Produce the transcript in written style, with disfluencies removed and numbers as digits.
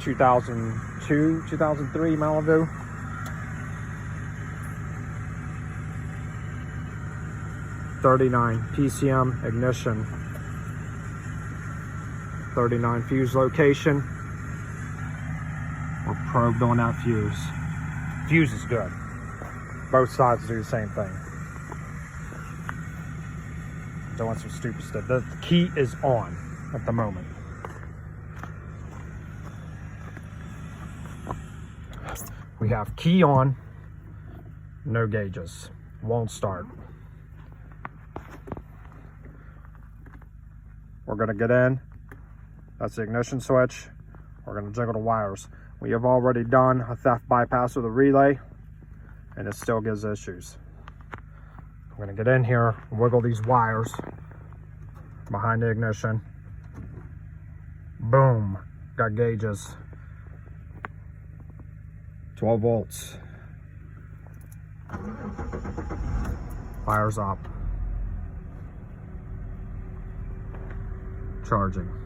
2002, 2003 Malibu. .39 PCM ignition. 39 fuse location. We're probed on that fuse. Fuse is good. Both sides do the same thing. Doing some stupid stuff. The key is on at the moment. We have key on, no gauges, won't start. We're gonna get in, that's the ignition switch. We're gonna jiggle the wires. We have already done a theft bypass of the relay, and it still gives issues. I'm gonna get in here, wiggle these wires behind the ignition. Boom, got gauges. 12 volts. Fires up. Charging.